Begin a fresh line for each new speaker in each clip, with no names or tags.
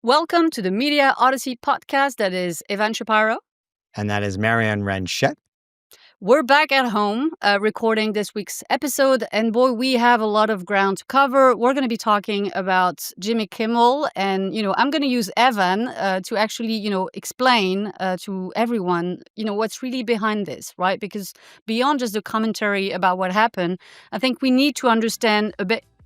Welcome to the Media Odyssey Podcast. That is Evan Shapiro.
And that is Marion Ranchet.
We're back at home recording this week's episode. And boy, we have a lot of ground to cover. We're going to be talking about Jimmy Kimmel. And, I'm going to use Evan to actually, explain to everyone, what's really behind this, right? Because beyond just the commentary about what happened, I think we need to understand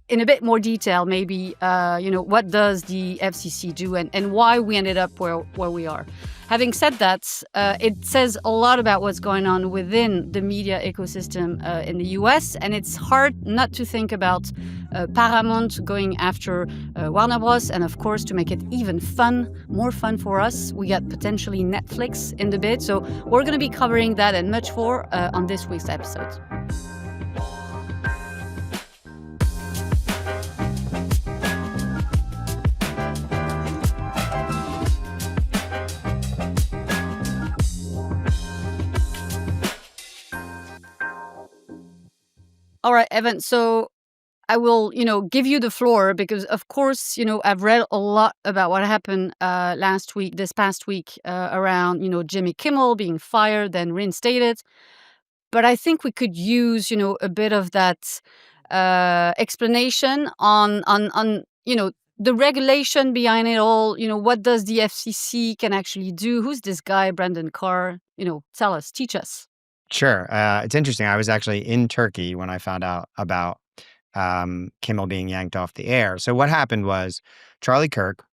in a bit more detail, maybe, what does the FCC do and why we ended up where we are. Having said that, it says a lot about what's going on within the media ecosystem in the US, and it's hard not to think about Paramount going after Warner Bros. And of course, to make it even more fun for us, we got potentially Netflix in the bid. So we're going to be covering that and much more on this week's episode. All right, Evan. So I will, give you the floor because, of course, I've read a lot about what happened this past week around, Jimmy Kimmel being fired, then reinstated. But I think we could use, a bit of that explanation on the regulation behind it all. What does the FCC can actually do? Who's this guy, Brendan Carr? Tell us, teach us.
Sure. It's interesting. I was actually in Turkey when I found out about Kimmel being yanked off the air. So what happened was Charlie Kirk,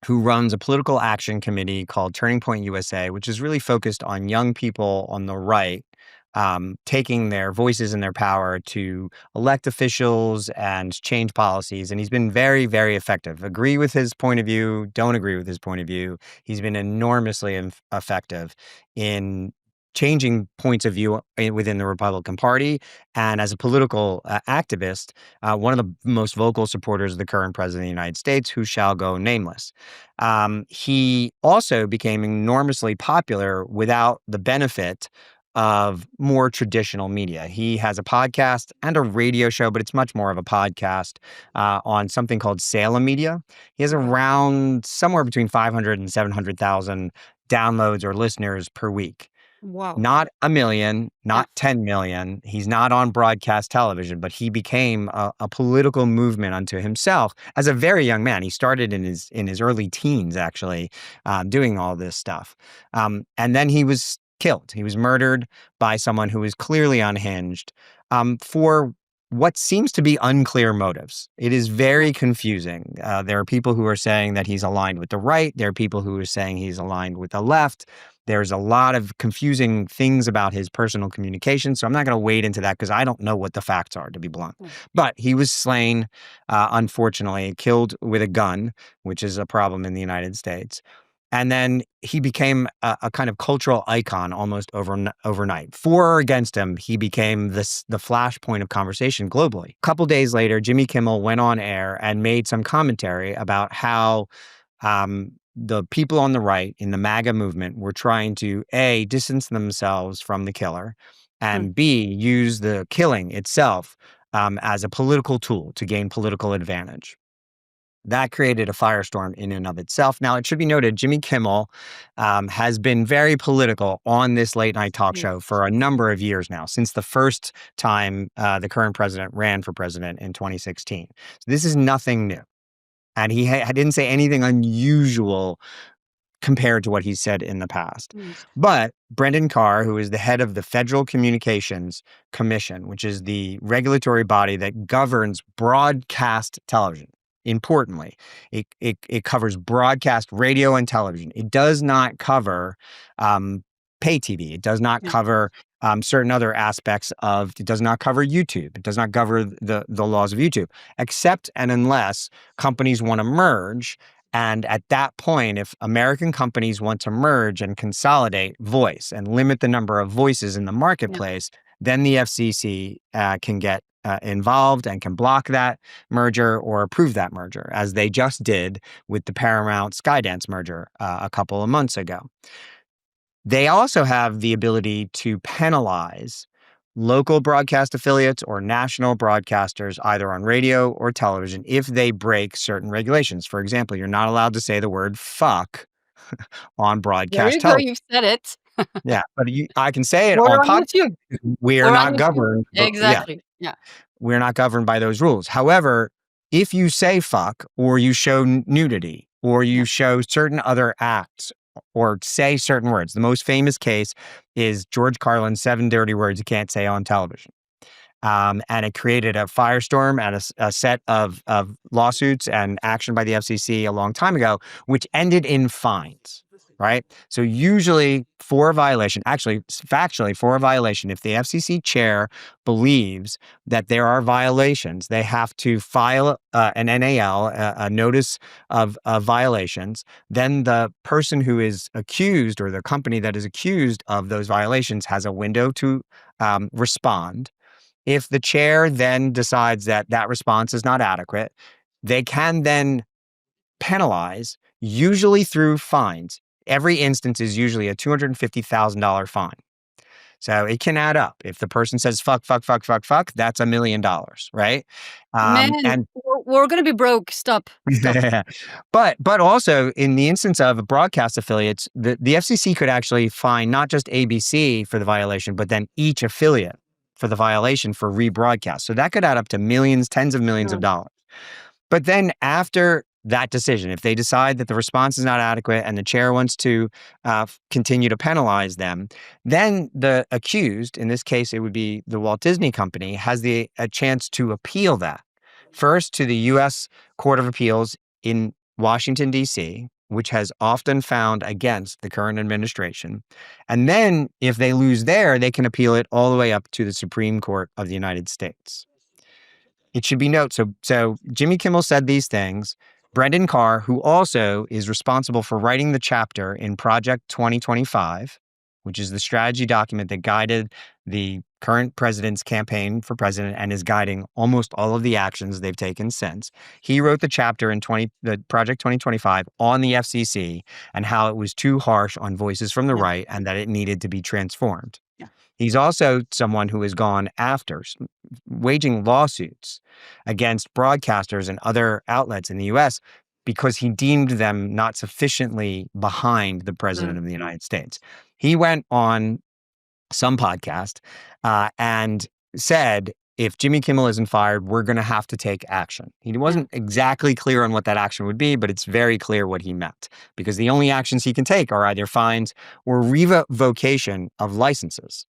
who runs a political action committee called Turning Point USA, which is really focused on young people on the right, taking their voices and their power to elect officials and change policies. And he's been very, very effective. Agree with his point of view, don't agree with his point of view. He's been enormously effective in changing points of view within the Republican Party. And as a political activist, one of the most vocal supporters of the current president of the United States, who shall go nameless. He also became enormously popular without the benefit of more traditional media. He has a podcast and a radio show, but it's much more of a podcast on something called Salem Media. He has around somewhere between 500 and 700,000 downloads or listeners per week.
Wow.
Not 1 million, not 10 million. He's not on broadcast television, but he became a political movement unto himself as a very young man. He started in his early teens, actually, doing all this stuff. And then he was killed. He was murdered by someone who was clearly unhinged for what seems to be unclear motives. It is very confusing. There are people who are saying that he's aligned with the right. There are people who are saying he's aligned with the left. There's a lot of confusing things about his personal communication. So I'm not going to wade into that because I don't know what the facts are, to be blunt. But he was slain, unfortunately, killed with a gun, which is a problem in the United States. And then he became a kind of cultural icon almost overnight. For or against him, he became the flashpoint of conversation globally. A couple days later, Jimmy Kimmel went on air and made some commentary about how the people on the right in the MAGA movement were trying to, A, distance themselves from the killer, and B, use the killing itself as a political tool to gain political advantage. That created a firestorm in and of itself. Now, it should be noted, Jimmy Kimmel has been very political on this late night talk show for a number of years now, since the first time the current president ran for president in 2016. So this is nothing new. And he didn't say anything unusual compared to what he said in the past. But Brendan Carr, who is the head of the Federal Communications Commission, which is the regulatory body that governs broadcast television, importantly, it covers broadcast radio and television. It does not cover pay TV. It does not cover certain other aspects of, it does not cover YouTube. It does not cover the laws of YouTube, except and unless companies want to merge. And at that point, if American companies want to merge and consolidate voice and limit the number of voices in the marketplace, then the FCC can get involved and can block that merger or approve that merger, as they just did with the Paramount Skydance merger a couple of months ago. They also have the ability to penalize local broadcast affiliates or national broadcasters, either on radio or television, if they break certain regulations. For example, you're not allowed to say the word fuck on
There
broadcast
you go,
television.
you've said it.
Yeah, but I can say it
Or
on
on
podcast.
YouTube.
We're
Or on
not
YouTube.
governed. Yeah,
Exactly. Yeah.
we're not governed by those rules. However, if you say fuck or you show nudity or you
Yeah.
show certain other acts or say certain words, the most famous case is George Carlin's 7 dirty words you can't say on television. And it created a firestorm and a set of lawsuits and action by the FCC a long time ago, which ended in fines, right? So usually for a violation, actually factually for a violation, if the FCC chair believes that there are violations, they have to file an NAL, a notice of violations. Then the person who is accused or the company that is accused of those violations has a window to respond. If the chair then decides that that response is not adequate, they can then penalize, usually through fines. Every instance is usually a $250,000 fine. So it can add up. If the person says fuck, fuck, fuck, fuck, fuck, that's $1 million, right?
Man,
And
we're gonna be broke. Stop. Stop.
but also in the instance of broadcast affiliates, the FCC could actually fine not just ABC for the violation, but then each affiliate for the violation for rebroadcast. So that could add up to millions, tens of millions of dollars. But then after that decision, if they decide that the response is not adequate and the chair wants to continue to penalize them, then the accused, in this case, it would be the Walt Disney Company, has a chance to appeal that. First to the U.S. Court of Appeals in Washington, D.C., which has often found against the current administration. And then if they lose there, they can appeal it all the way up to the Supreme Court of the United States. It should be noted. So Jimmy Kimmel said these things. Brendan Carr, who also is responsible for writing the chapter in Project 2025, which is the strategy document that guided the current president's campaign for president and is guiding almost all of the actions they've taken since. He wrote the chapter in the Project 2025 on the FCC and how it was too harsh on voices from the
Yeah.
right and that it needed to be transformed.
Yeah.
He's also someone who has gone after waging lawsuits against broadcasters and other outlets in the U.S. because he deemed them not sufficiently behind the president of the United States. He went on some podcast and said, if Jimmy Kimmel isn't fired, we're going to have to take action. He wasn't exactly clear on what that action would be, but it's very clear what he meant, because the only actions he can take are either fines or revocation of licenses.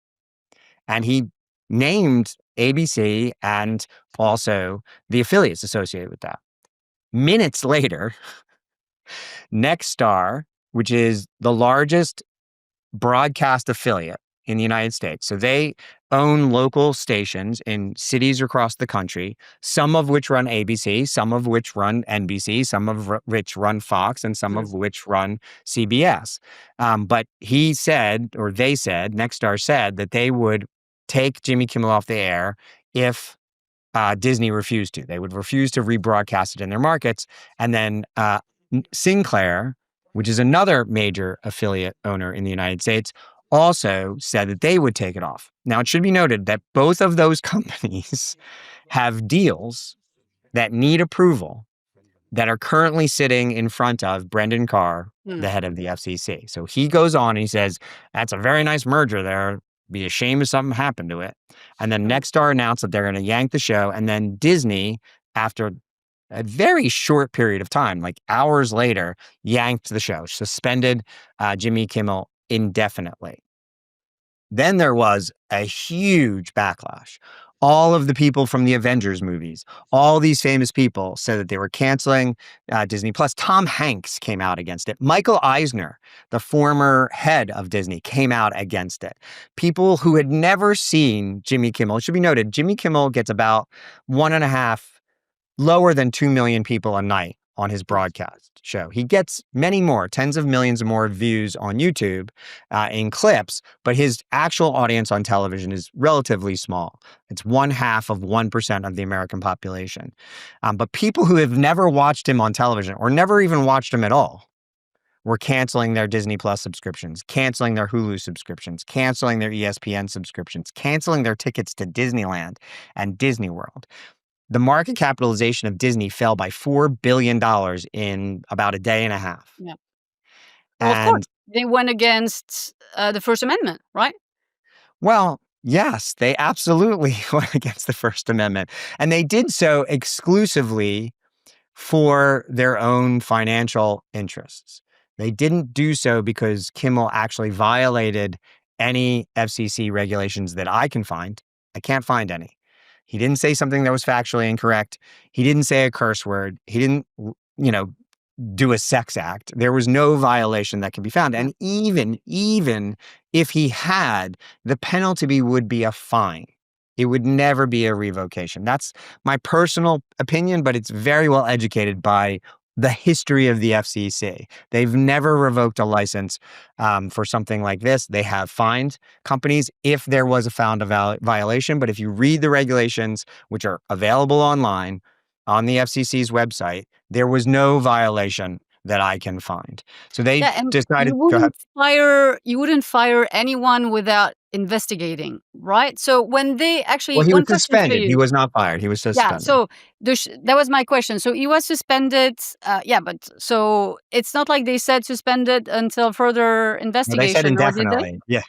And he named ABC and also the affiliates associated with that. Minutes later, Nexstar, which is the largest broadcast affiliate in the United States. So they own local stations in cities across the country, some of which run ABC, some of which run NBC, some of which run Fox, and some of which run CBS. But he said, or they said, Nexstar said that they would take Jimmy Kimmel off the air if Disney refused to. They would refuse to rebroadcast it in their markets. And then Sinclair, which is another major affiliate owner in the United States, also said that they would take it off. Now, it should be noted that both of those companies have deals that need approval that are currently sitting in front of Brendan Carr, the head of the FCC. So he goes on and he says, that's a very nice merger there. Be a shame if something happened to it. And then Nexstar announced that they're going to yank the show. And then Disney, after a very short period of time, like hours later, yanked the show, suspended Jimmy Kimmel indefinitely. Then there was a huge backlash. All of the people from the Avengers movies, all these famous people said that they were canceling Disney Plus. Tom Hanks came out against it. Michael Eisner, the former head of Disney, came out against it. People who had never seen Jimmy Kimmel, it should be noted, Jimmy Kimmel gets about 1.5, lower than 2 million people a night on his broadcast show. He gets many more, tens of millions more views on YouTube in clips, but his actual audience on television is relatively small. It's 0.5% of the American population. But people who have never watched him on television or never even watched him at all were canceling their Disney Plus subscriptions, canceling their Hulu subscriptions, canceling their ESPN subscriptions, canceling their tickets to Disneyland and Disney World. The market capitalization of Disney fell by $4 billion in about a day and a half.
Yeah. Well, of course,
And
they went against the First Amendment, right?
well, yes, they absolutely went against the First Amendment. And they did so exclusively for their own financial interests. They didn't do so because Kimmel actually violated any FCC regulations that I can find. I can't find any. He didn't say something that was factually incorrect. He didn't say a curse word. He didn't, do a sex act. There was no violation that can be found.
Yeah.
And even if he had, the penalty would be a fine. It would never be a revocation. That's my personal opinion, but it's very well educated by the history of the FCC. They've never revoked a license for something like this. They have fined companies if there was a found a violation. But if you read the regulations, which are available online on the FCC's website, there was no violation that I can find. So they
Yeah, and
decided,
you
go ahead.
wouldn't fire anyone without investigating, right? So when they actually
Well, he was
one question for
suspended. He
you.
was not fired. He was
Yeah,
suspended.
so that was my question. So he was suspended, yeah, but so it's not like they said suspended until further
Well, they said
investigation, or did they?
indefinitely. Yeah.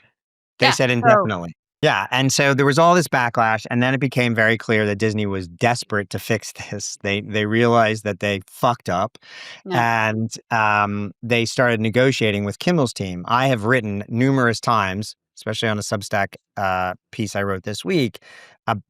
They
Yeah,
said
so
indefinitely. Yeah, and so there was all this backlash, and then it became very clear that Disney was desperate to fix this. They realized that they fucked up,
yeah.
and they started negotiating with Kimmel's team. I have written numerous times, especially on a Substack piece I wrote this week,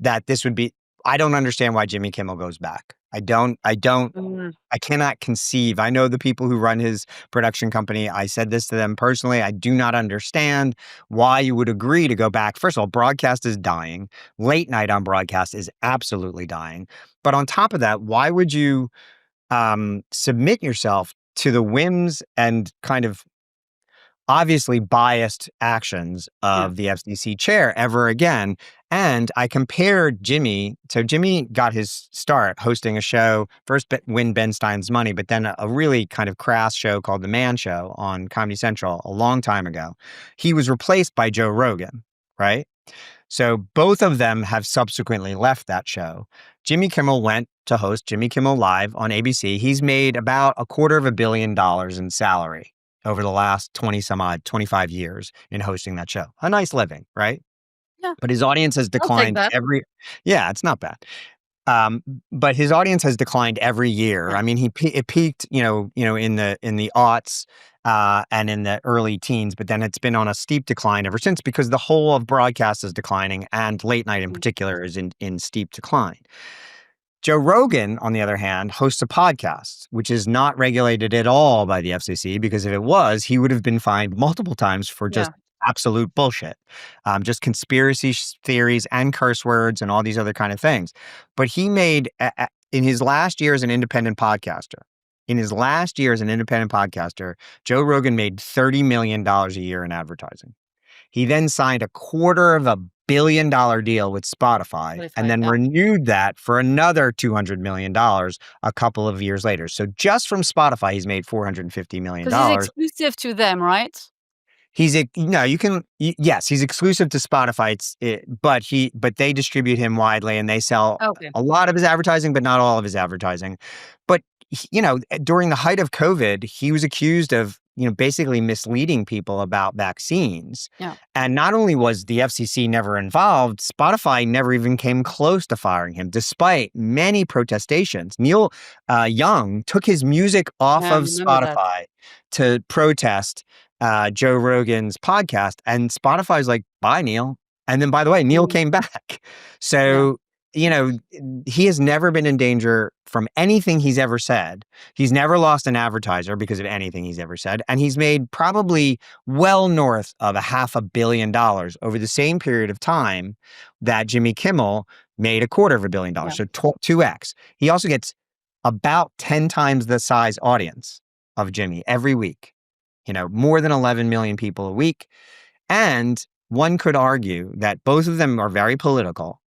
that this would be. I don't understand why Jimmy Kimmel goes back. I don't.
Mm,
I cannot conceive. I know the people who run his production company. I said this to them personally. I do not understand why you would agree to go back. First of all, broadcast is dying. Late night on broadcast is absolutely dying. But on top of that, why would you submit yourself to the whims and kind of obviously biased actions
yeah.
of the FCC chair ever again? And I compared Jimmy. So Jimmy got his start hosting a show, first Win Ben Stein's Money, but then a really kind of crass show called The Man Show on Comedy Central a long time ago. He was replaced by Joe Rogan, right? So both of them have subsequently left that show. Jimmy Kimmel went to host Jimmy Kimmel Live on ABC. He's made about $250 million in salary over the last 25 years in hosting that show. A nice living, right?
Yeah,
But his audience has
I'll take
declined
that.
yeah, it's not bad. But his audience has declined every year.
Yeah.
I mean, it peaked, in the aughts and in the early teens, but then it's been on a steep decline ever since because the whole of broadcast is declining, and late night in
Mm,
particular is in steep decline. Joe Rogan, on the other hand, hosts a podcast, which is not regulated at all by the FCC, because if it was, he would have been fined multiple times for
yeah.
just absolute bullshit, just conspiracy theories and curse words and all these other kind of things. But he made, in his last year as an independent podcaster, Joe Rogan made $30 million a year in advertising. He then signed a $250 million deal with Spotify and then
Yeah.
renewed that for another $200 million a couple of years later. So just from Spotify, he's made $450 million.
Because he's exclusive to them, right?
He's yes, he's exclusive to Spotify. But they distribute him widely, and they sell
Okay.
a lot of his advertising, but not all of his advertising. But during the height of COVID, he was accused of basically misleading people about vaccines.
Yeah.
And not only was the FCC never involved, Spotify never even came close to firing him, despite many protestations. Neil Young took his music off
Yeah, I
of
remember that.
Spotify to protest Joe Rogan's podcast, and Spotify's like, bye, Neil. And then, by the way, Neil
Mm,
came back.
yeah.
So, he has never been in danger from anything he's ever said. He's never lost an advertiser because of anything he's ever said. And he's made probably well north of $500 million over the same period of time that Jimmy Kimmel made $250 million.
Yeah.
So 2x. He also gets about 10 times the size audience of Jimmy every week. More than 11 million people a week. And one could argue that both of them are very political,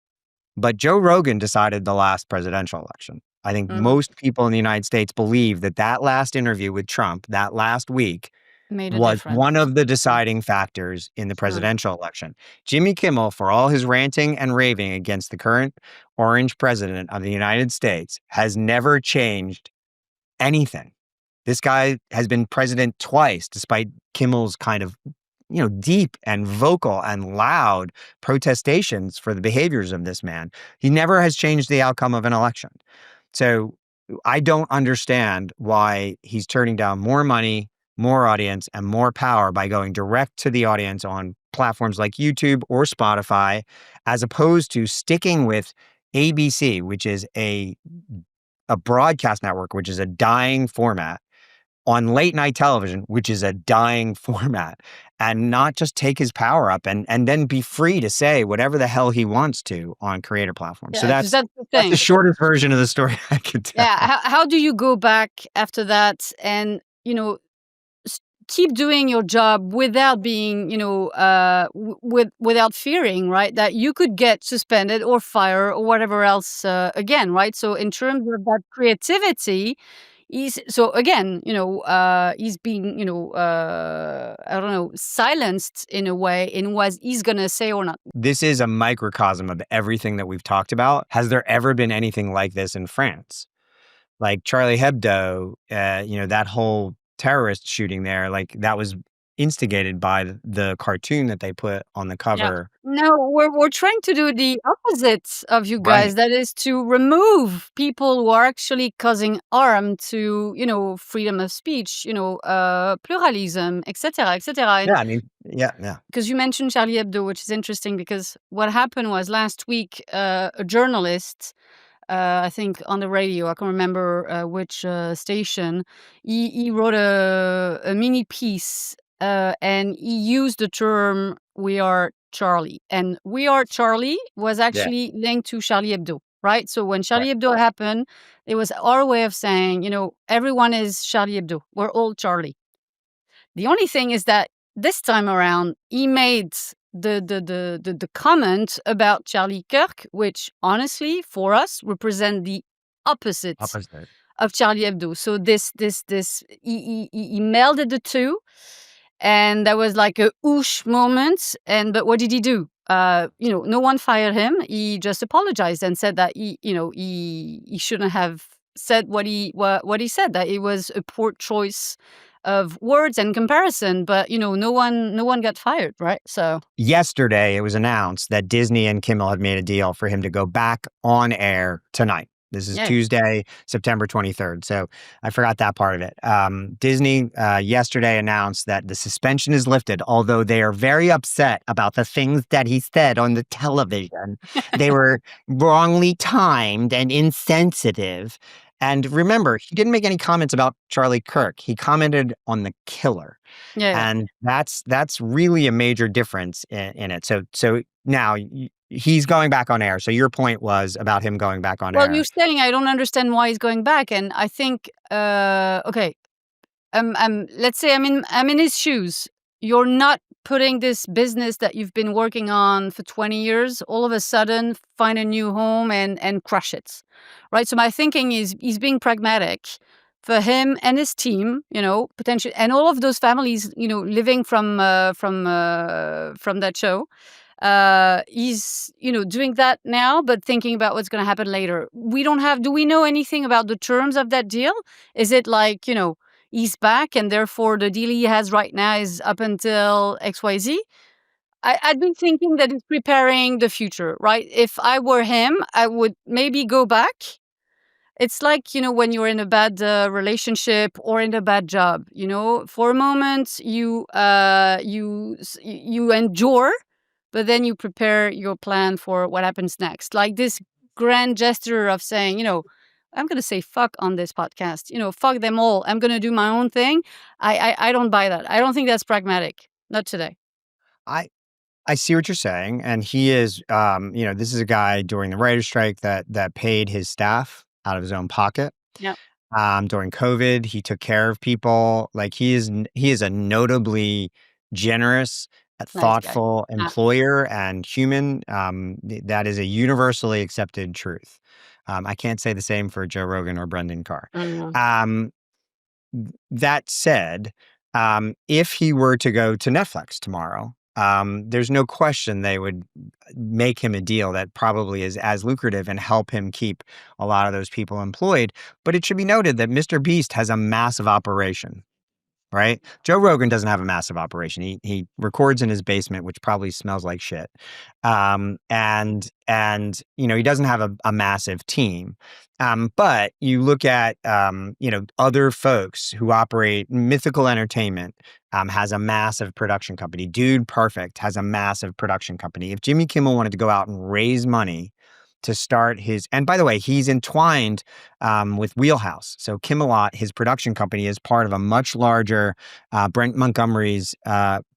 but Joe Rogan decided the last presidential election. I think
Mhm.
most people in the United States believe that that last interview with Trump, that last week,
Made a
was
difference.
one of the deciding factors in the
Sure.
presidential election. Jimmy Kimmel, for all his ranting and raving against the current orange president of the United States, has never changed anything. This guy has been president twice, despite Kimmel's kind of, deep and vocal and loud protestations for the behaviors of this man. He never has changed the outcome of an election. So I don't understand why he's turning down more money, more audience, and more power by going direct to the audience on platforms like YouTube or Spotify, as opposed to sticking with ABC, which is a broadcast network, which is a dying format, on late night television, which is a dying format, and not just take his power up and then be free to say whatever the hell he wants to on creator platforms. So
Yeah, because that's the
that's the
thing.
shortest version of the story I could tell.
Yeah, how do you go back after that and, keep doing your job without being, without fearing, right, that you could get suspended or fired or whatever else, again, right? So in terms of that creativity, he's being, I don't know, silenced in a way in what he's gonna say or not.
This is a microcosm of everything that we've talked about. Has there ever been anything like this in France? Like Charlie Hebdo, that whole terrorist shooting there, like that was instigated by the cartoon that they put on the
Yeah.
cover.
No, we're trying to do the opposite of you
Right.
guys. That is to remove people who are actually causing harm to, freedom of speech, pluralism, etc., etc. And
Yeah, I mean, yeah.
because you mentioned Charlie Hebdo, which is interesting because what happened was last week, a journalist, I think on the radio, I can't remember which station, he wrote a mini piece and he used the term "We Are Charlie," and "We Are Charlie" was
Yeah.
actually linked to Charlie Hebdo, right? So when
Right.
Charlie Hebdo happened, it was our way of saying, everyone is Charlie Hebdo. We're all Charlie. The only thing is that this time around, he made the comment about Charlie Kirk, which honestly, for us, represent the opposite
Opposite.
of Charlie Hebdo. So he melded the two, and there was like a whoosh moment. But what did he do? No one fired him. He just apologized and said that he shouldn't have said what he said. That it was a poor choice of words and comparison. But no one got fired, right? So
Yesterday, it was announced that Disney and Kimmel had made a deal for him to go back on air tonight. This is
yeah,
Tuesday, September 23rd. So I forgot that part of it. Disney yesterday announced that the suspension is lifted, although they are very upset about the things that he said on the television. They were wrongly timed and insensitive. And remember, he didn't make any comments about Charlie Kirk. He commented on the killer.
yeah.
And that's really a major difference in it. So now he's going back on air. So your point was about him going back on
Well, you're
air.
saying I don't understand why he's going back, and I think okay. Let's say I'm in his shoes. You're not putting this business that you've been working on for 20 years all of a sudden find a new home and crush it, right? So my thinking is he's being pragmatic for him and his team, potentially, and all of those families, living from that show. He's doing that now, but thinking about what's going to happen later. Do we know anything about the terms of that deal? Is it like, he's back and therefore the deal he has right now is up until XYZ? I'd been thinking that he's preparing the future, right? If I were him, I would maybe go back. It's like, when you're in a bad relationship or in a bad job, for a moment you endure, but then you prepare your plan for what happens next. Like this grand gesture of saying, I'm going to say fuck on this podcast, fuck them all. I'm going to do my own thing. I don't buy that. I don't think that's pragmatic. Not today.
I I see what you're saying, and he is, this is a guy during the writer's strike that paid his staff out of his own pocket.
Yep.
During COVID, he took care of people. Like he is a notably generous,
Nice guy.
thoughtful
Ah,
employer and human. That is a universally accepted truth. I can't say the same for Joe Rogan or Brendan Carr.
Mm.
That said, if he were to go to Netflix tomorrow, there's no question they would make him a deal that probably is as lucrative and help him keep a lot of those people employed. But it should be noted that Mr. Beast has a massive operation. Right? Joe Rogan doesn't have a massive operation. He records in his basement, which probably smells like shit. And he doesn't have a massive team. But you look at other folks who operate. Mythical Entertainment has a massive production company. Dude Perfect has a massive production company. If Jimmy Kimmel wanted to go out and raise money to start and by the way, he's entwined with Wheelhouse. So Kimmelot, his production company, is part of a much larger Brent Montgomery's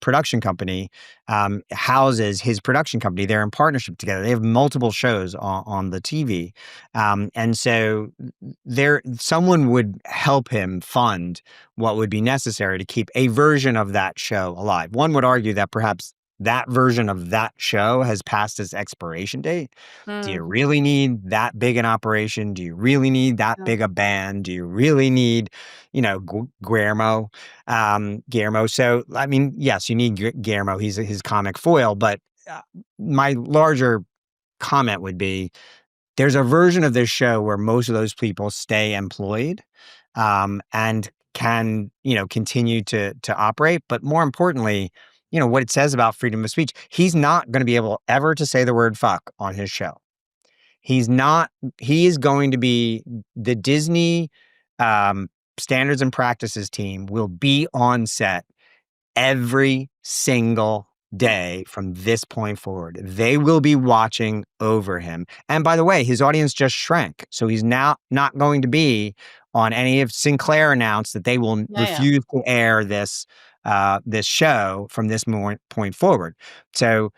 production company, houses his production company. They're in partnership together. They have multiple shows on the TV. And so someone would help him fund what would be necessary to keep a version of that show alive. One would argue that perhaps that version of that show has passed its expiration date. Do you really need that big an operation? Do you really need that big a band? Do you really need, Guillermo? Guillermo. So, I mean, yes, you need Guillermo. He's his comic foil. But my larger comment would be, there's a version of this show where most of those people stay employed and can, continue to operate. But more importantly, what it says about freedom of speech, he's not going to be able ever to say the word fuck on his show. He is going to be the Disney standards and practices team will be on set every single day from this point forward. They will be watching over him. And by the way, his audience just shrank. So he's now not going to be on any of Sinclair announced that they will refuse to air this show from this point forward. So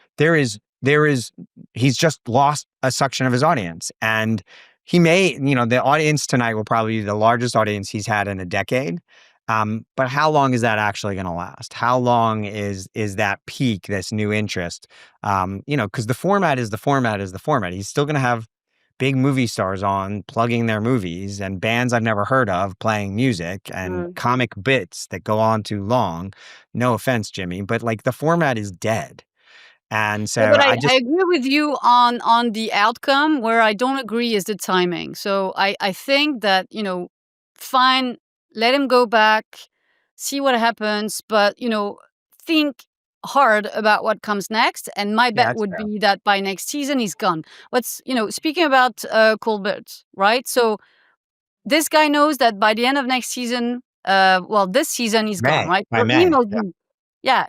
he's just lost a section of his audience. And he may, the audience tonight will probably be the largest audience he's had in a decade. But how long is that actually going to last? How long is that peak, this new interest? Because the format is the format is the format. He's still going to have big movie stars on plugging their movies and bands I've never heard of playing music and comic bits that go on too long. No offense, Jimmy, but the format is dead. And so
but I agree with you on the outcome. Where I don't agree is the timing. So I think that, fine, let him go back, see what happens, but, think hard about what comes next. And my bet would be that by next season, he's gone. Speaking about Colbert, right? So this guy knows that by the end of next season, this season he's gone, right?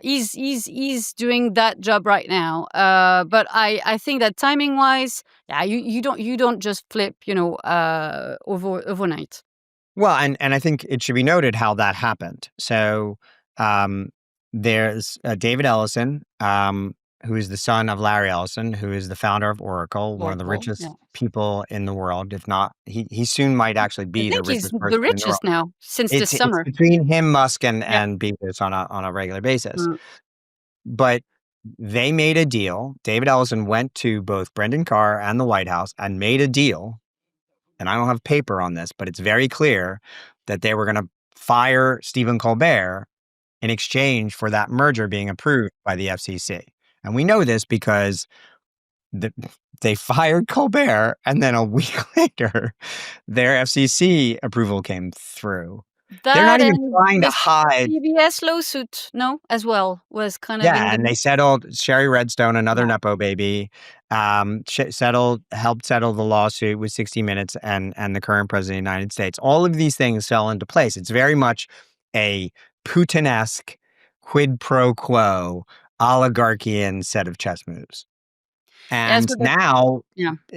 He's doing that job right now. But I think that timing wise, you don't just flip, overnight.
Well, and I think it should be noted how that happened. So there's David Ellison, who is the son of Larry Ellison, who is the founder of Oracle, one of the richest people in the world. If not, he soon might actually be the richest person.
He's the richest now since this summer.
It's between him, Musk, and Bezos on a regular basis. But they made a deal. David Ellison went to both Brendan Carr and the White House and made a deal. And I don't have paper on this, but it's very clear that they were going to fire Stephen Colbert in exchange for that merger being approved by the FCC. And we know this because they fired Colbert, and then a week later, their FCC approval came through. They're not even trying to hide.
CBS lawsuit, as well, was kind of.
Yeah, and they settled. Sherry Redstone, another Nepo baby, helped settle the lawsuit with 60 Minutes and the current president of the United States. All of these things fell into place. It's very much a Putin-esque quid pro quo oligarchian set of chess moves. And now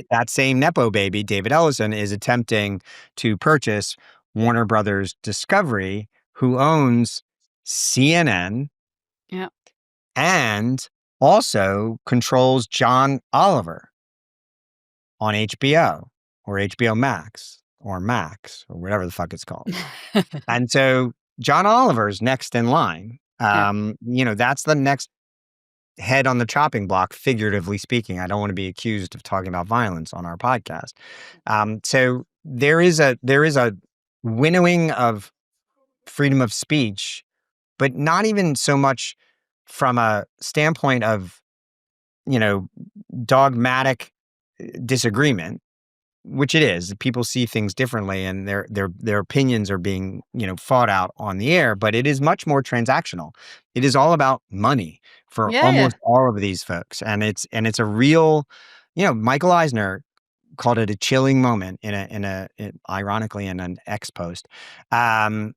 that same Nepo baby, David Ellison, is attempting to purchase Warner Brothers Discovery, who owns CNN and also controls John Oliver on HBO or HBO Max or whatever the fuck it's called. And so John Oliver's next in line. That's the next head on the chopping block, figuratively speaking. I don't want to be accused of talking about violence on our podcast. So there is a winnowing of freedom of speech, but not even so much from a standpoint of, dogmatic disagreement, which it is. People see things differently, and their opinions are being, fought out on the air. But it is much more transactional. It is all about money for
Yeah, yeah.
almost all of these folks, and it's a real, Michael Eisner called it a chilling moment ironically in an X post. And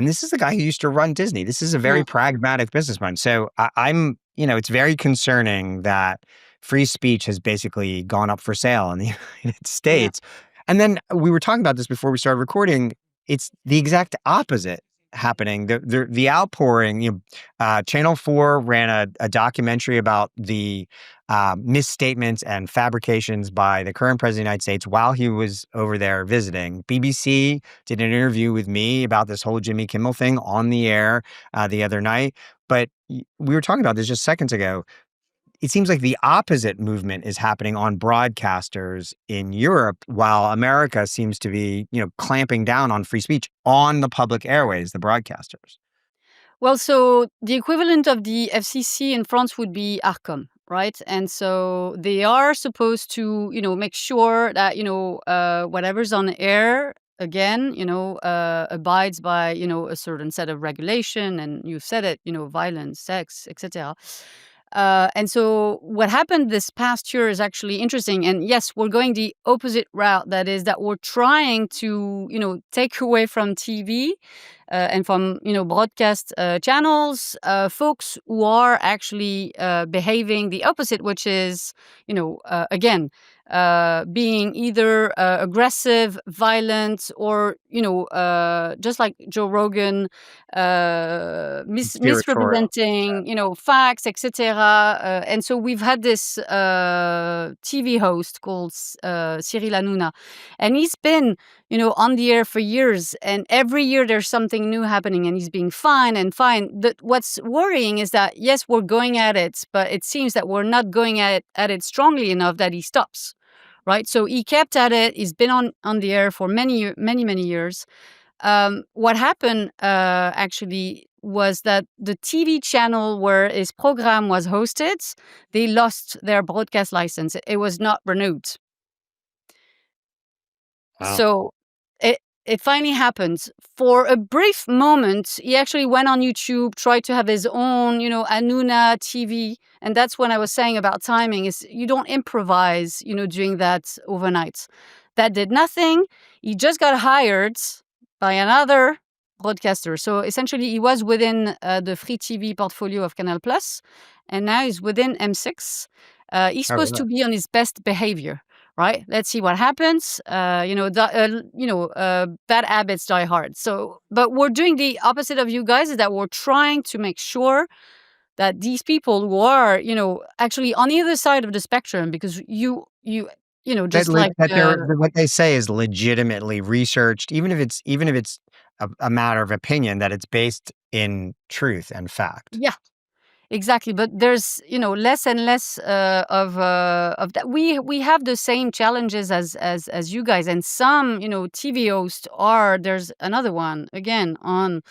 this is the guy who used to run Disney. This is a very
Yeah.
pragmatic businessman. So I'm, it's very concerning that free speech has basically gone up for sale in the United
Yeah.
States. And then we were talking about this before we started recording. It's the exact opposite happening. The outpouring. Channel 4 ran a documentary about the misstatements and fabrications by the current president of the United States while he was over there visiting. BBC did an interview with me about this whole Jimmy Kimmel thing on the air the other night. But we were talking about this just seconds ago. It seems like the opposite movement is happening on broadcasters in Europe, while America seems to be, clamping down on free speech on the public airways, the broadcasters.
Well, so the equivalent of the FCC in France would be Arcom, right? And so they are supposed to, make sure that, whatever's on air, again, abides by, a certain set of regulation. And you said it, violence, sex, etc. And so what happened this past year is actually interesting. And yes, we're going the opposite route. That is that we're trying to, take away from TV and from, broadcast channels, folks who are actually behaving the opposite, which is, again, being either aggressive, violent, or, just like Joe Rogan,
Conspiratorial.
misrepresenting, facts, etc. And so we've had this TV host called Cyril Hanouna, and he's been, on the air for years, and every year there's something new happening, and he's being fine and fine. What's worrying is that yes, we're going at it, but it seems that we're not going at it strongly enough that he stops. Right, so he kept at it. He's been on the air for many years. What happened actually was that the TV channel where his program was hosted, they lost their broadcast license. It was not renewed.
Wow.
So it finally happened. For a brief moment, he actually went on YouTube, tried to have his own, Hanouna TV. And that's when I was saying about timing is you don't improvise, doing that overnight. That did nothing. He just got hired by another broadcaster. So essentially, he was within the free TV portfolio of Canal+, and now he's within M6. He's
Oh,
supposed to be on his best behavior. Right. Let's see what happens. Bad habits die hard. So, but we're doing the opposite of you guys. Is that we're trying to make sure that these people who are, actually on the other side of the spectrum, because just like
what they say is legitimately researched, even if it's a matter of opinion, that it's based in truth and fact.
yeah. Exactly, but there's less and less of that. We have the same challenges as you guys, and some TV hosts are. There's another one again on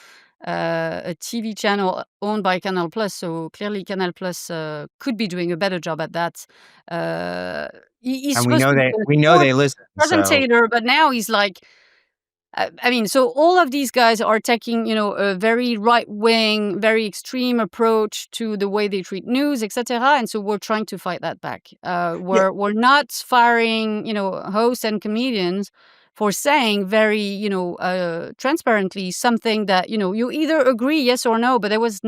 a TV channel owned by Canal Plus. So clearly, Canal Plus could be doing a better job at that. He's
And
supposed to be a
we know
sports
they listen. So
presentator, but now he's like I mean, so all of these guys are taking, a very right-wing, very extreme approach to the way they treat news, etc. And so we're trying to fight that back.
yeah,
We're not firing, hosts and comedians for saying very, transparently something that you either agree yes or no. But there was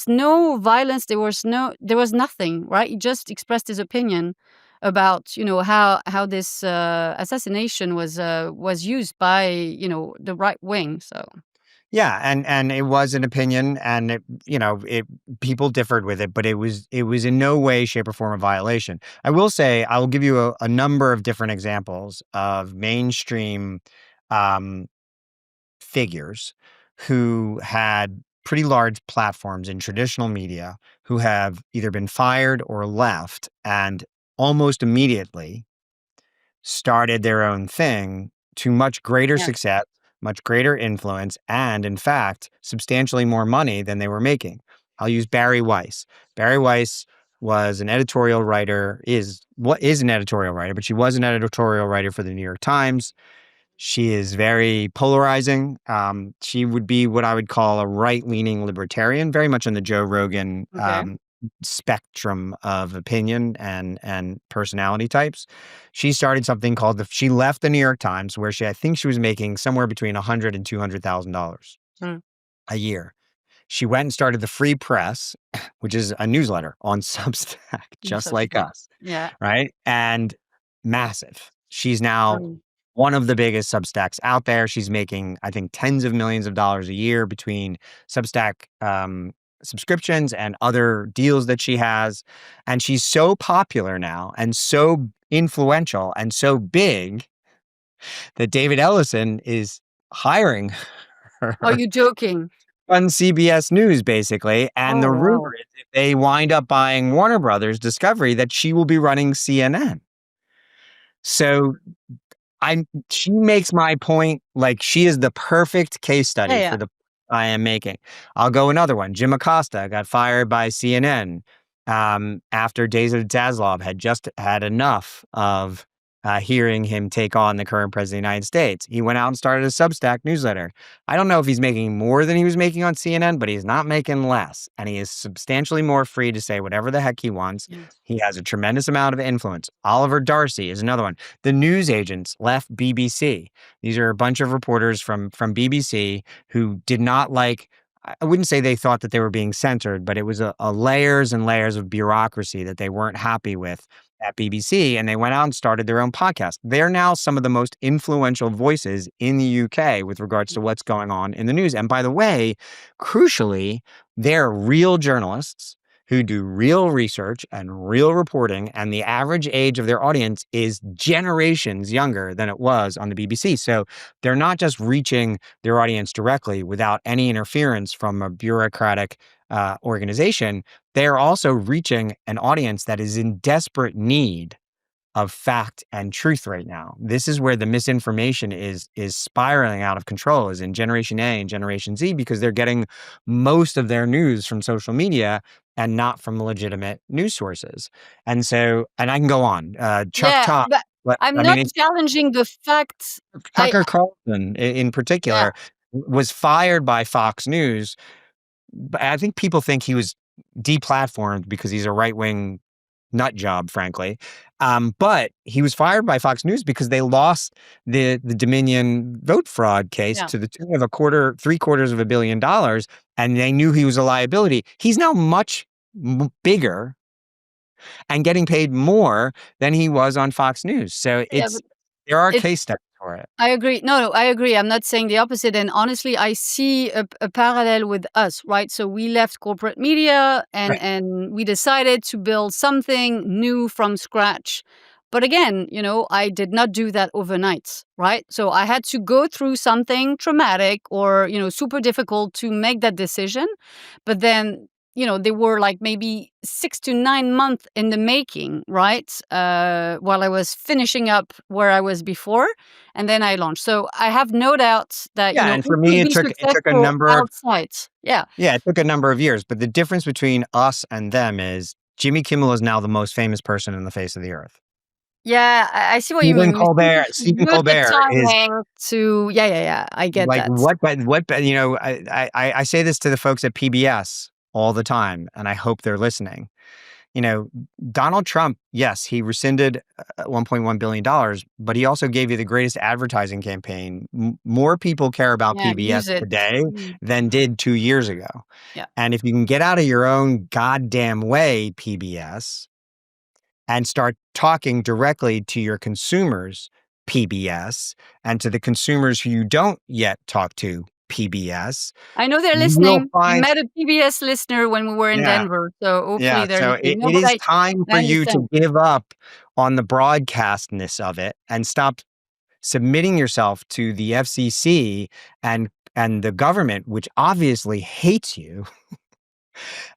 no violence. There was nothing. Right? He just expressed his opinion about how this assassination was used by the right wing. So
yeah, and it was an opinion, and it people differed with it, but it was in no way, shape, or form a violation. I will say, I will give you a number of different examples of mainstream figures who had pretty large platforms in traditional media who have either been fired or left and almost immediately started their own thing to much greater
Yeah.
success, much greater influence, and in fact, substantially more money than they were making. I'll use Barry Weiss. Barry Weiss was an editorial writer, is an editorial writer, but she was an editorial writer for the New York Times. She is very polarizing. She would be what I would call a right-leaning libertarian, very much on the Joe Rogan
Okay.
spectrum of opinion and personality types. She started something called she left the New York Times, where I think she was making somewhere between $100,000 and $200,000
Mm.
a year. She went and started the Free Press, which is a newsletter on Substack, just like us,
Yeah.
right? And massive. She's now
Mm.
one of the biggest Substacks out there. She's making, I think, tens of millions of dollars a year between Substack subscriptions and other deals that she has. And she's so popular now and so influential and so big that David Ellison is hiring her
Are you joking?
on CBS News, basically. And
Oh,
the rumor
wow.
is if they wind up buying Warner Brothers Discovery, that she will be running CNN. So she makes my point like she is the perfect case study
Yeah.
for the I am making. I'll go another one. Jim Acosta got fired by CNN after David Zaslav had just had enough of hearing him take on the current president of the United States. He went out and started a Substack newsletter. I don't know if he's making more than he was making on CNN, but he's not making less. And he is substantially more free to say whatever the heck he wants.
Yes.
He has a tremendous amount of influence. Oliver Darcy is another one. The news agents left BBC. These are a bunch of reporters from BBC who did not like, I wouldn't say they thought that they were being censored, but it was a layers and layers of bureaucracy that they weren't happy with at BBC, and they went out and started their own podcast. They're now some of the most influential voices in the UK with regards to what's going on in the news. And by the way, crucially, they're real journalists who do real research and real reporting, and the average age of their audience is generations younger than it was on the BBC. So they're not just reaching their audience directly without any interference from a bureaucratic organization. They're also reaching an audience that is in desperate need of fact and truth right now. This is where the misinformation is spiraling out of control, is in Generation A and Generation Z, because they're getting most of their news from social media and not from legitimate news sources. And so, and I can go on. Chuck
Yeah,
Todd,
but I'm
I
not
mean,
challenging the fact.
Tucker Carlson in
Yeah.
particular was fired by Fox News. But I think people think he was deplatformed because he's a right-wing nut job, frankly. But he was fired by Fox News because they lost the Dominion vote fraud case
Yeah.
to the tune of $750 million, and they knew he was a liability. He's now much bigger and getting paid more than he was on Fox News. So
Yeah, but
there are
it
case studies for it.
I agree. No, I agree. I'm not saying the opposite. And honestly, I see a parallel with us, right? So we left corporate media
Right.
and we decided to build something new from scratch. But again, I did not do that overnight, right? So I had to go through something traumatic or, super difficult to make that decision. But then, they were like maybe 6 to 9 months in the making, right? While I was finishing up where I was before. And then I launched. So I have no doubt that,
Yeah, and
it
for
could
me, it
be
took a
successful
number of
outside. Yeah.
it took a number of years. But the difference between us and them is Jimmy Kimmel is now the most famous person in the face of the earth.
Yeah, I see what you mean.
Stephen
Good the
Colbert is
timing to yeah. I get
like
that.
I say this to the folks at PBS all the time, and I hope they're listening. Donald Trump, yes, he rescinded $1.1 billion, but he also gave you the greatest advertising campaign. More people care about
Yeah, use
PBS
it.
today than did 2 years ago.
Yeah.
And if you can get out of your own goddamn way, PBS, and start talking directly to your consumers, PBS, and to the consumers who you don't yet talk to, PBS.
I know they're
You will
listening. We
find
met a PBS listener when we were in
Yeah.
Denver, so hopefully
Yeah,
they're
so
listening. No,
it
but
is time for
I
you to
understand.
give up on the broadcastness of it and stop submitting yourself to the FCC and and the government, which obviously hates you,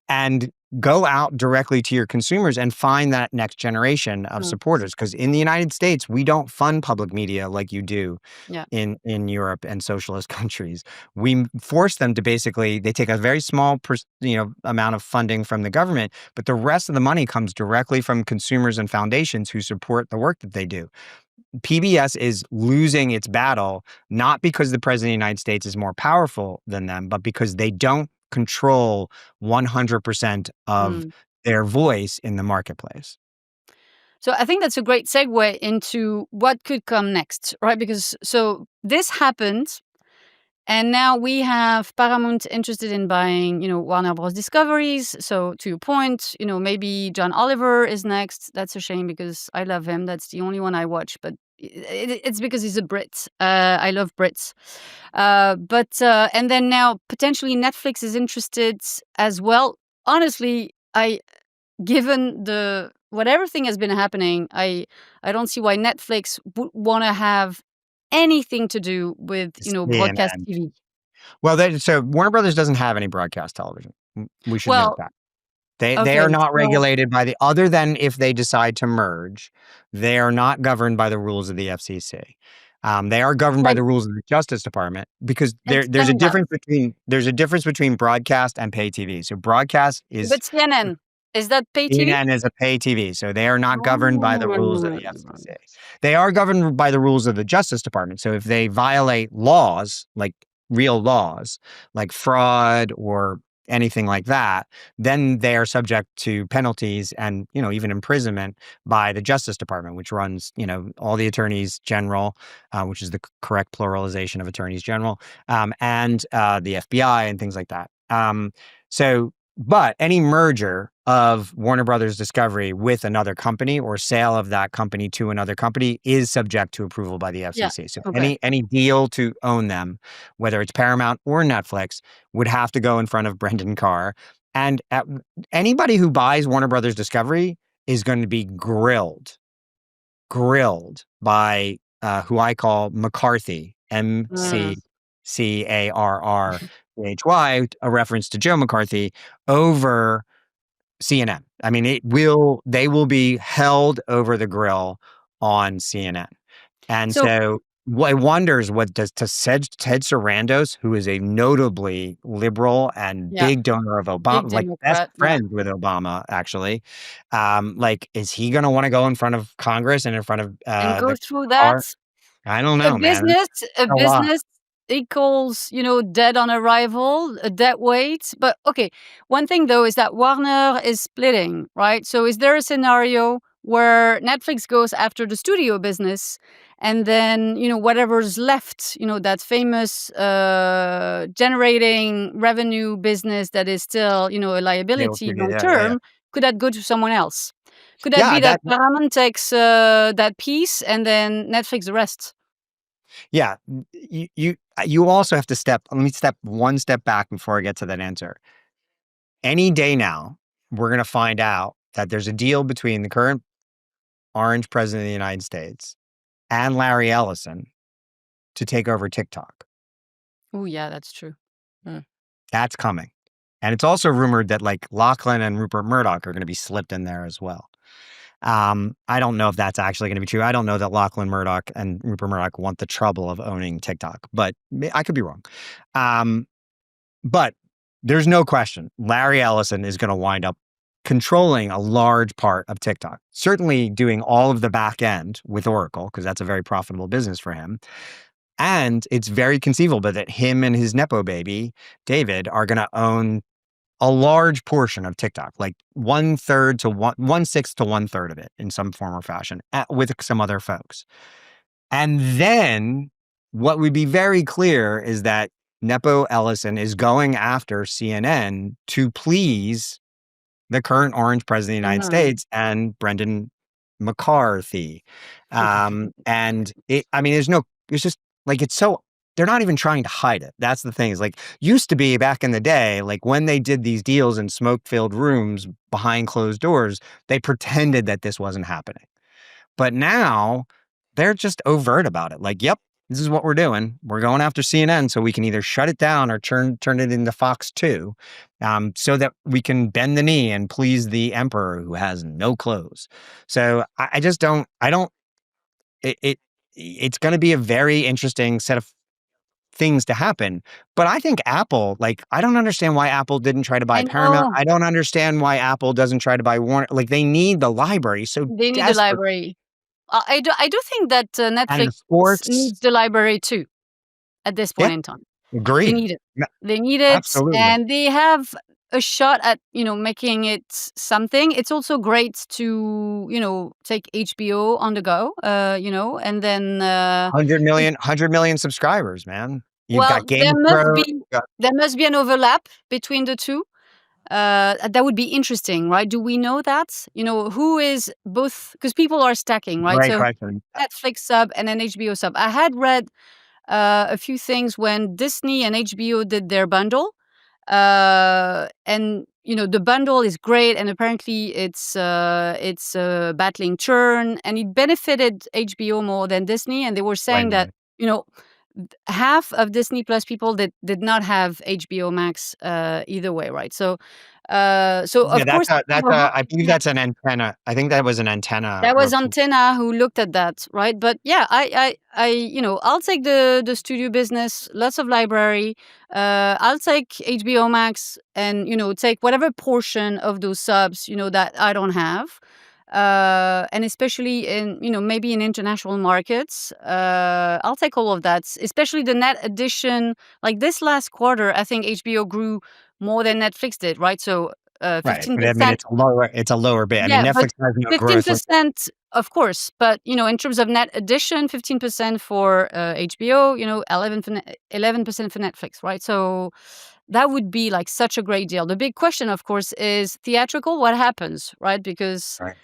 and go out directly to your consumers and find that next generation of supporters. Because in the United States, we don't fund public media like you do
Yeah.
in Europe and socialist countries. We force them to basically, they take a very small amount of funding from the government, but the rest of the money comes directly from consumers and foundations who support the work that they do. PBS is losing its battle, not because the president of the United States is more powerful than them, but because they don't control 100% of their voice in the marketplace.
So I think that's a great segue into what could come next, right? Because so this happened, and now we have Paramount interested in buying, Warner Bros. Discoveries. So to your point, maybe John Oliver is next. That's a shame because I love him. That's the only one I watch, but it's because he's a Brit. I love Brits. And then now potentially Netflix is interested as well. Honestly, given what everything has been happening, I don't see why Netflix would want to have anything to do with broadcast
CNN.
TV.
Well, so Warner Brothers doesn't have any broadcast television. We should note
Well,
that. They
okay,
are not
so
regulated by other than if they decide to merge, they are not governed by the rules of the FCC. They are governed by
like
the rules of the Justice Department because there's a
explain that.
difference between broadcast and pay TV. So broadcast is
But CNN, is that pay TV?
CNN is a pay TV, so they are not governed by the rules of the
Oh.
FCC. They are governed by the rules of the Justice Department. So if they violate laws, like real laws, like fraud or anything like that, then they are subject to penalties and, even imprisonment by the Justice Department, which runs, all the attorneys general, which is the correct pluralization of attorneys general, and the FBI and things like that. But any merger of Warner Brothers Discovery with another company or sale of that company to another company is subject to approval by the FCC.
Yeah.
So
Okay.
any deal to own them, whether it's Paramount or Netflix, would have to go in front of Brendan Carr. And anybody who buys Warner Brothers Discovery is going to be grilled by who I call McCarthy, McCarrhy, a reference to Joe McCarthy, over CNN. I mean, they will be held over the grill on CNN. And
So
so I wonders what does to Ted Sarandos, who is a notably liberal and
yeah,
big donor of
big
Obama, like best
Democrat. Yeah.
friend with Obama, actually. Is he going to want to go in front of Congress and in front of
And go
the
through that.
car? I don't
A
know, man.
business a
A lot.
business equals, dead on arrival, a dead weight. But okay, one thing though is that Warner is splitting, right? So is there a scenario where Netflix goes after the studio business and then, whatever's left, that famous generating revenue business that is still, a liability long
Yeah.
term, could that go to someone else? Could that
Yeah,
be that Paramount takes that piece and then Netflix the rest?
yeah. You also have to let me step one step back before I get to that answer. Any day now, we're going to find out that there's a deal between the current orange president of the United States and Larry Ellison to take over TikTok.
Oh, yeah, that's true.
That's coming. And it's also rumored that Lachlan and Rupert Murdoch are going to be slipped in there as well. I don't know if that's actually going to be true. I don't know that Lachlan Murdoch and Rupert Murdoch want the trouble of owning TikTok, but I could be wrong. But there's no question Larry Ellison is going to wind up controlling a large part of TikTok, certainly doing all of the back end with Oracle, because that's a very profitable business for him. And it's very conceivable that him and his Nepo baby, David, are going to own a large portion of TikTok, like 1/3 to 1/6 to 1/3 of it in some form or fashion, with some other folks. And then what would be very clear is that Nepo Ellison is going after CNN to please the current orange president of the United States and Brendan McCarthy. They're not even trying to hide it. That's the thing. Is used to be back in the day, when they did these deals in smoke-filled rooms behind closed doors, they pretended that this wasn't happening. But now they're just overt about it. Yep, this is what we're doing. We're going after CNN so we can either shut it down or turn it into Fox 2, so that we can bend the knee and please the emperor who has no clothes. So I just don't. I don't. It it's going to be a very interesting set of things to happen. But I think Apple, like, I don't understand why Apple didn't try to buy
I
Paramount.
know
I don't understand why Apple doesn't try to buy Warner. Like, they need the library so
they need the
desperately.
library. I do think that
And
Netflix
the sports.
needs the library too at this
Yeah,
point in time. They
agreed.
need it.
Yeah,
They need it,
absolutely.
and they have a shot at, making it something. It's also great to, take HBO on the go, and then,
100 million subscribers, man. You've
well,
got Game Pro.
there must be an overlap between the two. That would be interesting, right? Do we know that? Who is both? Because people are stacking, right?
Great
So
question.
Netflix sub and an HBO sub. I had read a few things when Disney and HBO did their bundle. And the bundle is great, and apparently it's battling churn, and it benefited HBO more than Disney. And they were
Way
saying that
more.
half of Disney Plus people did not have HBO Max either way, right? So
Yeah,
of course
I believe that's an antenna. I think that was an antenna
that was
report.
Antenna who looked at that, right? But yeah, I'll take the studio business, lots of library. I'll take HBO Max, and take whatever portion of those subs that I don't have, and especially in maybe in international markets. I'll take all of that, especially the net addition. Like this last quarter, I think HBO grew more than Netflix did, right? So
Right,
fifteen
but I mean,
percent
it's a lower bit. I mean,
Yeah, but
Netflix has no growth.
15%, of course. But, in terms of net addition, 15% for HBO, 11% for Netflix, right? So that would be like such a great deal. The big question, of course, is theatrical. What happens, right? Because
Right.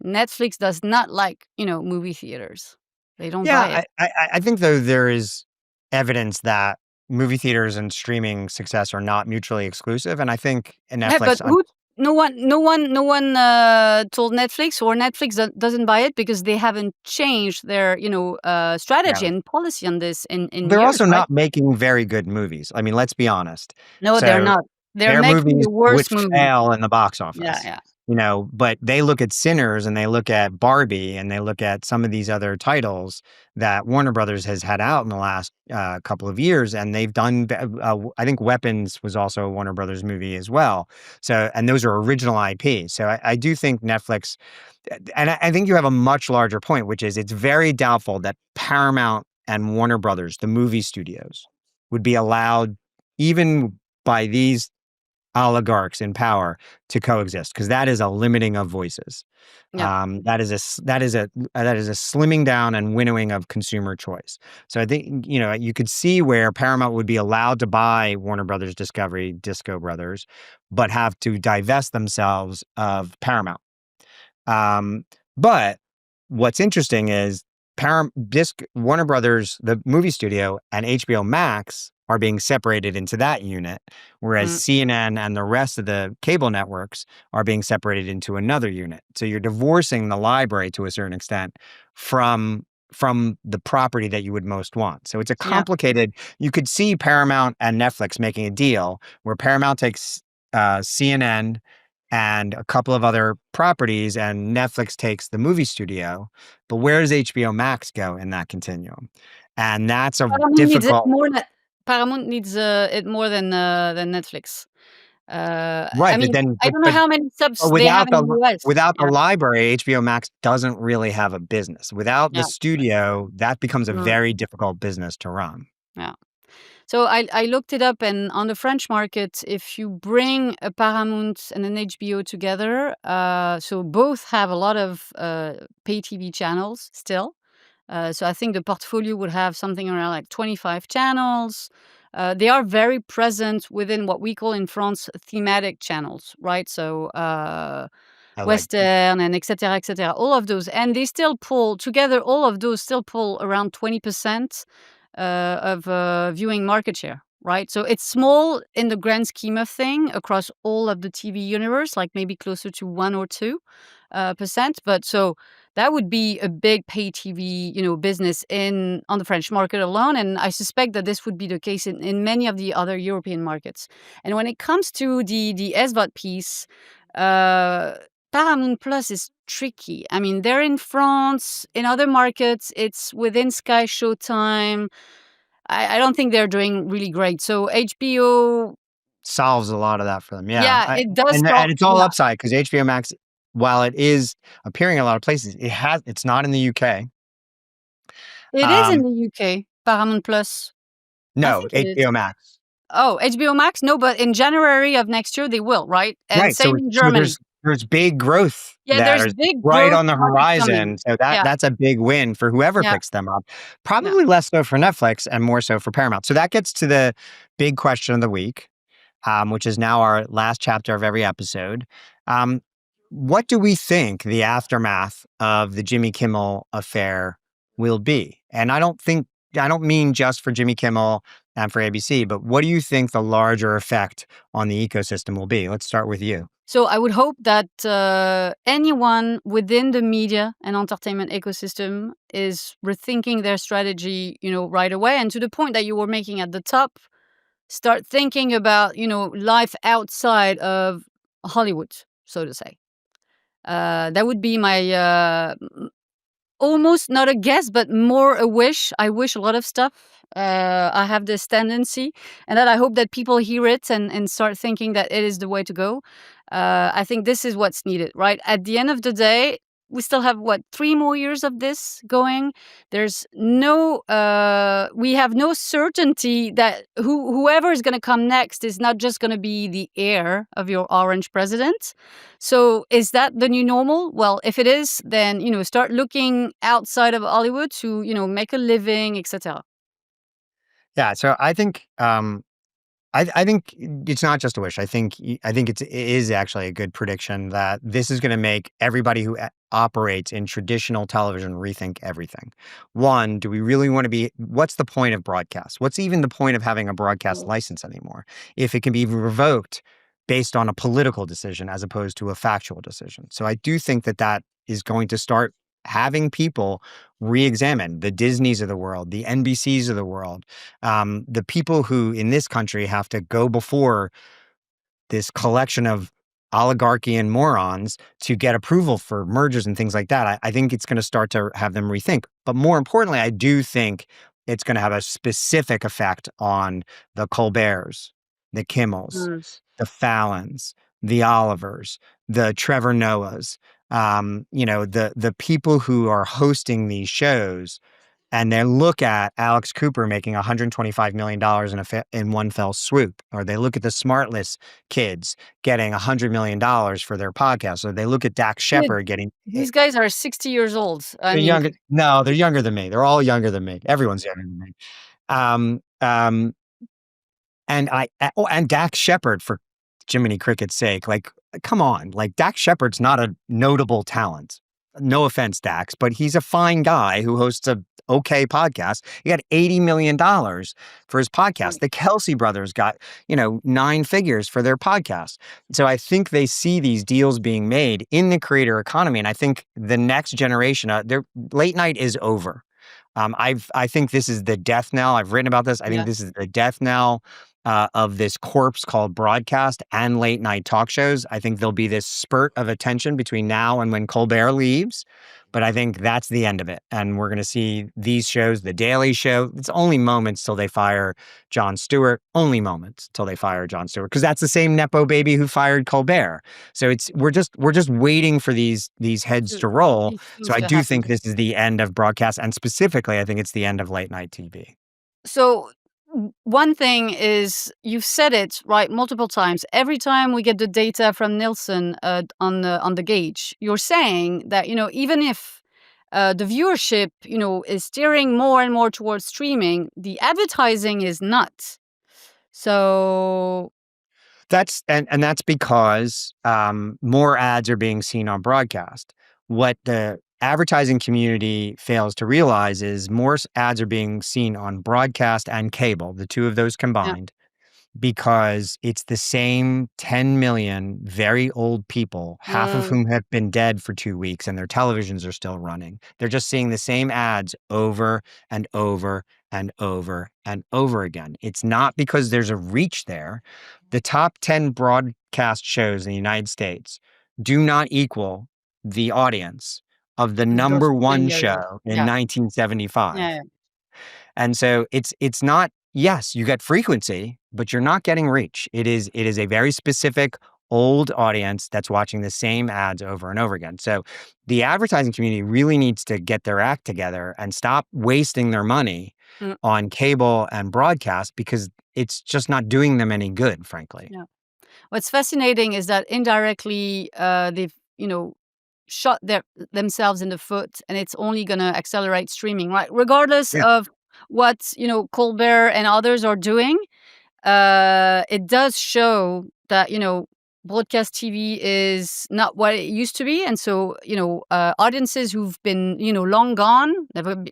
Netflix does not like, movie theaters. They don't buy
Yeah,
it.
I think, though, there is evidence that movie theaters and streaming success are not mutually exclusive, and I think
Yeah, but
Netflix
who? No one told Netflix, or Netflix doesn't buy it because they haven't changed their, strategy
yeah.
and policy on this in
They're
years,
also
right?
not making very good movies. I mean, let's be honest.
No, they're
So
not. They're
their
making
movies
the
would
worst movie.
fail in the box
Yeah,
office,
yeah,
but they look at Sinners and they look at Barbie and they look at some of these other titles that Warner Brothers has had out in the last couple of years, and they've done. I think Weapons was also a Warner Brothers movie as well. So, and those are original IP. So, I do think Netflix, and I think you have a much larger point, which is it's very doubtful that Paramount and Warner Brothers, the movie studios, would be allowed, even by these oligarchs in power, to coexist, because that is a limiting of voices.
yeah.
That is a slimming down and winnowing of consumer choice. So I think you could see where Paramount would be allowed to buy Warner Brothers Discovery, Disco Brothers, but have to divest themselves of Paramount. But what's interesting is Warner Brothers, the movie studio, and HBO Max are being separated into that unit, whereas
Mm,
CNN and the rest of the cable networks are being separated into another unit. So you're divorcing the library to a certain extent from the property that you would most want. So it's a
yeah.
complicated. You could see Paramount and Netflix making a deal where Paramount takes CNN and a couple of other properties, and Netflix takes the movie studio. But where does HBO Max go in that continuum? And that's a
Paramount needs it
difficult.
more than Paramount needs it more than Netflix. I
Right, but
mean,
then
I don't know how many subs they have
without
in the US.
without the
Yeah,
library, HBO Max doesn't really have a business. Without the
yeah.
studio, that becomes a
Mm,
very difficult business to run.
yeah. So I looked it up, and on the French market, if you bring a Paramount and an HBO together, so both have a lot of pay TV channels still. So I think the portfolio would have something around like 25 channels. They are very present within what we call in France thematic channels, right? So
I like.
Western and etc. etc. All of those, and they still pull together. All of those still pull around 20% of viewing market share, right? So it's small in the grand scheme of thing across all of the TV universe, like maybe closer to 1 or 2%. But so that would be a big pay TV, business on the French market alone, and I suspect that this would be the case in many of the other European markets. And when it comes to the SVOD piece, Paramount Plus is tricky. I mean, they're in France. In other markets, it's within Sky Showtime. I don't think they're doing really great. So HBO,
solves a lot of that for them. Yeah,
yeah, it does
and
solve.
it's all
Yeah,
upside because HBO Max, while it is appearing in a lot of places, it's not in the UK.
it is in
Um,
the UK. Paramount Plus, I
no,
think it is.
HBO Max.
Oh, HBO Max? No, but in January of next year they will, right? And
Right.
same in Germany.
There's big growth
Yeah,
that
there's
is
big
right
growth
on the
market coming.
horizon. So
Yeah,
that's a big win for whoever
yeah,
picks them up.
yeah.
Probably less so for Netflix and more so for Paramount. So that gets to the big question of the week, which is now our last chapter of every episode. Um, what do we think the aftermath of the Jimmy Kimmel affair will be? And I don't mean just for Jimmy Kimmel and for ABC, but what do you think the larger effect on the ecosystem will be? Let's start with you.
So I would hope that anyone within the media and entertainment ecosystem is rethinking their strategy, right away. And to the point that you were making at the top, start thinking about, life outside of Hollywood, so to say. That would be my almost not a guess, but more a wish. I wish a lot of stuff. I have this tendency, and that I hope that people hear it and start thinking that it is the way to go. I think this is what's needed, right? At the end of the day, we still have 3 more years of this going. We have no certainty that whoever is going to come next is not just going to be the heir of your orange president. So is that the new normal? Well, if it is, then, start looking outside of Hollywood to, make a living, etc.
Yeah, so I think it's not just a wish. I think it is actually a good prediction that this is going to make everybody who operates in traditional television rethink everything. One, do we really want to be? What's the point of broadcast? What's even the point of having a broadcast license anymore if it can be revoked based on a political decision as opposed to a factual decision? So I do think that is going to start having people re-examine the Disneys of the world, the NBCs of the world, the people who in this country have to go before this collection of oligarchy and morons to get approval for mergers and things like that. I think it's going to start to have them rethink. But more importantly, I do think it's going to have a specific effect on the Colberts, the Kimmels,
Mm.
the Fallons, the Olivers, the Trevor Noahs, the people who are hosting these shows, and they look at Alex Cooper making $125 million in one fell swoop, or they look at the Smartless kids getting $100 million for their podcast, or they look at Dax
Dude,
Shepard getting.
these guys are 60 years old. I
They're
mean,
younger. No, they're younger than me. They're all younger than me. Everyone's younger than me. Um, um, and Dax Shepard, for Jiminy Cricket's sake, like, come on, like Dax Shepard's not a notable talent. No offense, Dax, but he's a fine guy who hosts a okay podcast. He got $80 million for his podcast. The Kelsey brothers got, 9 figures for their podcast. So I think they see these deals being made in the creator economy. And I think the next generation, their late night is over. I think this is the death knell. I've written about this. I think
yeah.
this is the death knell of this corpse called broadcast and late night talk shows. I think there'll be this spurt of attention between now and when Colbert leaves, but I think that's the end of it. And we're going to see these shows, The Daily Show. It's only moments till they fire Jon Stewart. Only moments till they fire Jon Stewart, because that's the same nepo baby who fired Colbert. So we're just waiting for these heads to roll.
These
So
things
I
to
do
happen.
think this is the end of broadcast, and specifically, I think it's the end of late night TV.
So one thing is, you've said it right multiple times. Every time we get the data from Nielsen on the gauge, you're saying that, even if the viewership, is steering more and more towards streaming, the advertising is not. So
That's because more ads are being seen on broadcast. What the advertising community fails to realize is more ads are being seen on broadcast and cable, the two of those
yeah,
combined, because it's the same 10 million very old people, half of whom have been dead for 2 weeks and their televisions are still running. They're just seeing the same ads over and over and over and over again. It's not because there's a reach there. The top 10 broadcast shows in the United States do not equal the audience of the
Those
number one
yeah,
show in
yeah.
1975.
Yeah, yeah.
And so it's not, yes, you get frequency, but you're not getting reach. It is a very specific old audience that's watching the same ads over and over again. So the advertising community really needs to get their act together and stop wasting their money
Mm.
on cable and broadcast, because it's just not doing them any good, frankly.
Yeah. What's fascinating is that indirectly, they've, shot themselves in the foot, and it's only gonna accelerate streaming, right? Regardless
Yeah.
of what, Colbert and others are doing, it does show that, broadcast TV is not what it used to be, and so, audiences who've been, long gone,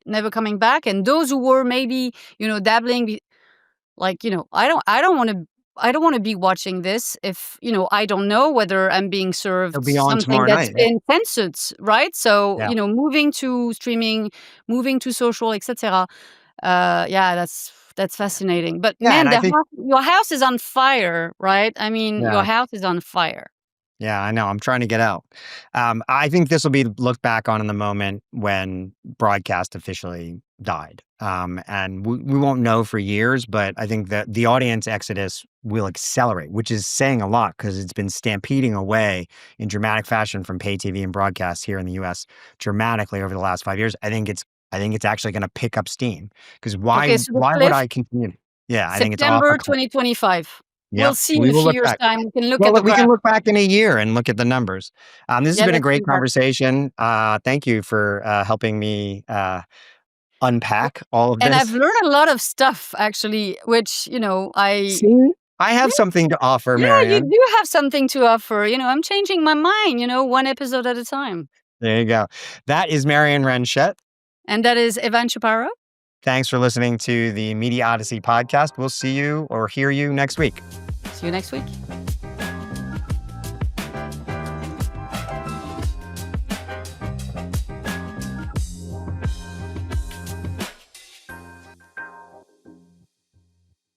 never coming back, and those who were maybe, dabbling, like, I don't wanna be watching this if, I don't know whether I'm being
It'll
served
be on
something
tomorrow
that's
night.
been censored, right? So,
Yeah.
moving to streaming, moving to social, et cetera. Yeah, that's fascinating. But
Yeah,
man,
and I think
your house is on fire, right? I mean,
yeah.
your house is on fire.
Yeah, I know. I'm trying to get out. I think this will be looked back on in the moment when broadcast officially died. And we won't know for years, but I think that the audience exodus will accelerate, which is saying a lot because it's been stampeding away in dramatic fashion from pay TV and broadcast here in the US dramatically over the last 5 years. I think it's actually going to pick up steam, because
Okay, so the
why would
cliff,
I continue? Yeah, I think it's off a
September
cliff.
2025. We'll
Yep,
see in
we
a
will
few
look
years'
back.
time. We can look at
Well,
the
we can
graph.
look back in a year and look at the numbers. This has
Yeah,
been a
let's
great
do that.
conversation. Thank you for helping me unpack all of
And I've
this.
learned a lot of stuff actually, which,
See, I
yeah,
have something to offer,
yeah, you
Marion.
do have something to offer. I'm changing my mind, one episode at a time.
There you go. That is Marion Ranchet.
And that is Evan Shapiro.
Thanks for listening to the Media Odyssey podcast. We'll see you or hear you next week.
See you next week.